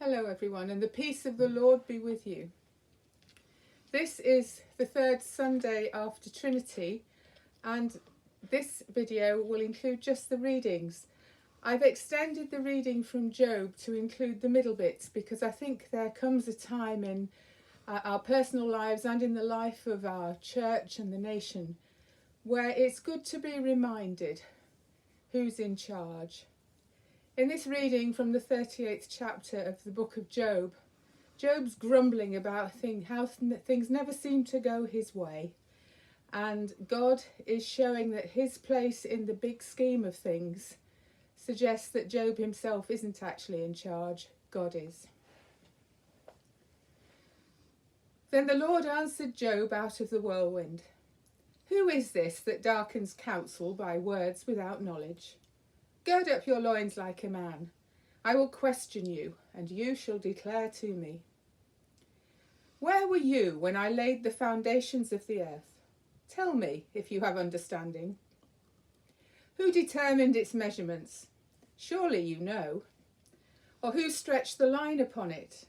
Hello everyone, and the peace of the Lord be with you. This is the third Sunday after Trinity, and this video will include just the readings. I've extended the reading from Job to include the middle bits because I think there comes a time in our personal lives and in the life of our church and the nation where it's good to be reminded who's in charge. In this reading from the 38th chapter of the book of Job, Job's grumbling about how things never seem to go his way, and God is showing that his place in the big scheme of things suggests that Job himself isn't actually in charge, God is. Then the Lord answered Job out of the whirlwind. Who is this that darkens counsel by words without knowledge? Gird up your loins like a man. I will question you, and you shall declare to me. Where were you when I laid the foundations of the earth? Tell me, if you have understanding. Who determined its measurements? Surely you know. Or who stretched the line upon it?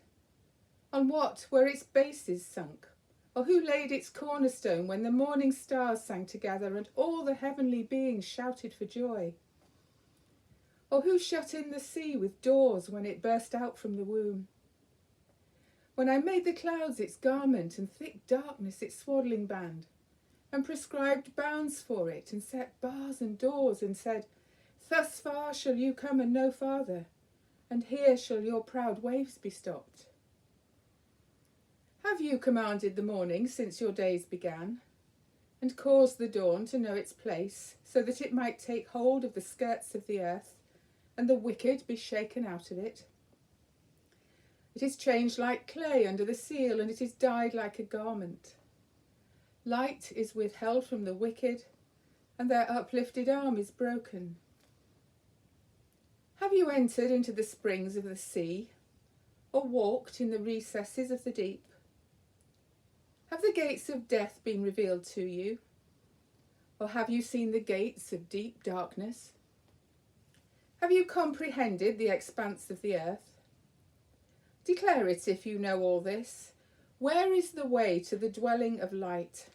On what were its bases sunk? Or who laid its cornerstone when the morning stars sang together and all the heavenly beings shouted for joy? Or who shut in the sea with doors when it burst out from the womb? When I made the clouds its garment and thick darkness its swaddling band, and prescribed bounds for it, and set bars and doors, and said, Thus far shall you come and no farther, and here shall your proud waves be stopped. Have you commanded the morning since your days began, and caused the dawn to know its place, so that it might take hold of the skirts of the earth, and the wicked be shaken out of it? It is changed like clay under the seal, and it is dyed like a garment. Light is withheld from the wicked, and their uplifted arm is broken. Have you entered into the springs of the sea, or walked in the recesses of the deep? Have the gates of death been revealed to you, or have you seen the gates of deep darkness? Have you comprehended the expanse of the earth? Declare it if you know all this. Where is the way to the dwelling of light?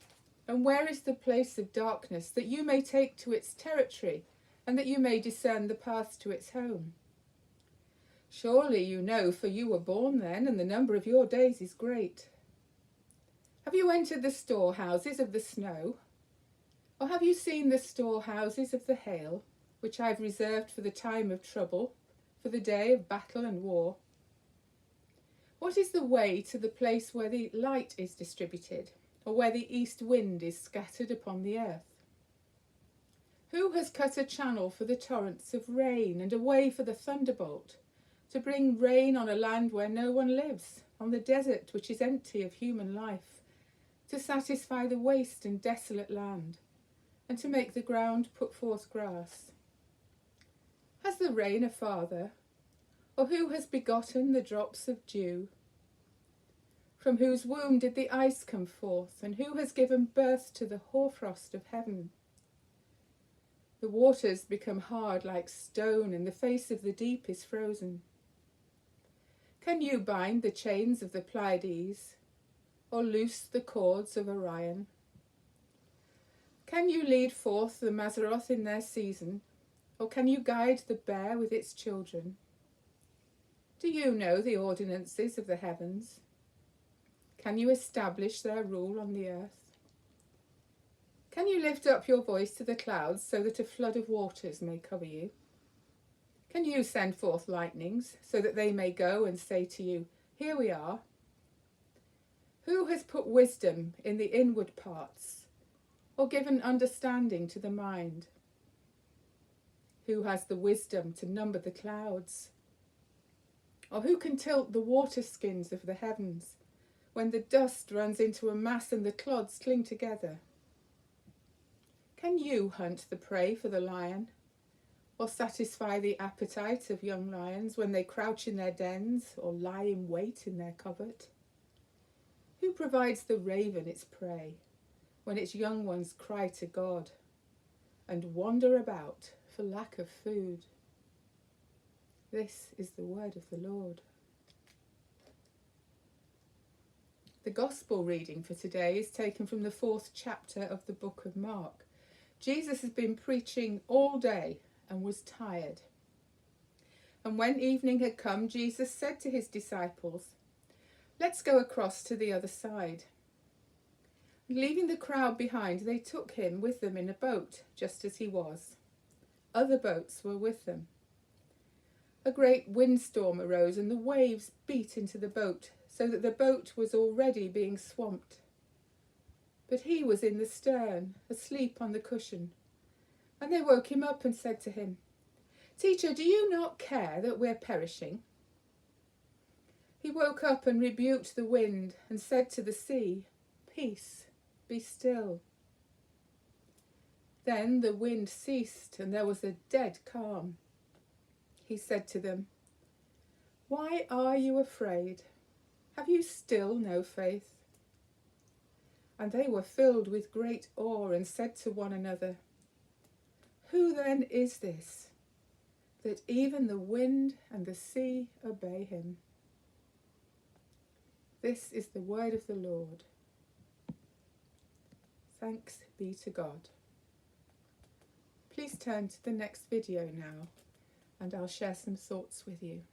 And where is the place of darkness, that you may take to its territory, and that you may discern the path to its home? Surely you know, for you were born then, and the number of your days is great. Have you entered the storehouses of the snow? Or have you seen the storehouses of the hail, which I have reserved for the time of trouble, for the day of battle and war? What is the way to the place where the light is distributed, or where the east wind is scattered upon the earth? Who has cut a channel for the torrents of rain, and a way for the thunderbolt, to bring rain on a land where no one lives, on the desert which is empty of human life, to satisfy the waste and desolate land, and to make the ground put forth grass? Has the rain a father, or who has begotten the drops of dew? From whose womb did the ice come forth, and who has given birth to the hoarfrost of heaven? The waters become hard like stone, and the face of the deep is frozen. Can you bind the chains of the Pleiades, or loose the cords of Orion? Can you lead forth the Mazzaroth in their season, or can you guide the bear with its children? Do you know the ordinances of the heavens? Can you establish their rule on the earth? Can you lift up your voice to the clouds so that a flood of waters may cover you? Can you send forth lightnings so that they may go and say to you, Here we are? Who has put wisdom in the inward parts, or given understanding to the mind? Who has the wisdom to number the clouds? Or who can tilt the water skins of the heavens, when the dust runs into a mass and the clods cling together? Can you hunt the prey for the lion, or satisfy the appetite of young lions when they crouch in their dens or lie in wait in their covert? Who provides the raven its prey when its young ones cry to God and wander about for lack of food? This is the word of the Lord. The Gospel reading for today is taken from the 4th chapter of the book of Mark. Jesus has been preaching all day and was tired. And when evening had come, Jesus said to his disciples, "Let's go across to the other side." Leaving the crowd behind, they took him with them in a boat, just as he was. Other boats were with them. A great windstorm arose, and the waves beat into the boat, so that the boat was already being swamped. But he was in the stern, asleep on the cushion. And they woke him up and said to him, "Teacher, do you not care that we're perishing?" He woke up and rebuked the wind and said to the sea, "Peace, be still." Then the wind ceased and there was a dead calm. He said to them, "Why are you afraid? Have you still no faith?" And they were filled with great awe and said to one another, "Who then is this, that even the wind and the sea obey him?" This is the word of the Lord. Thanks be to God. Please turn to the next video now, and I'll share some thoughts with you.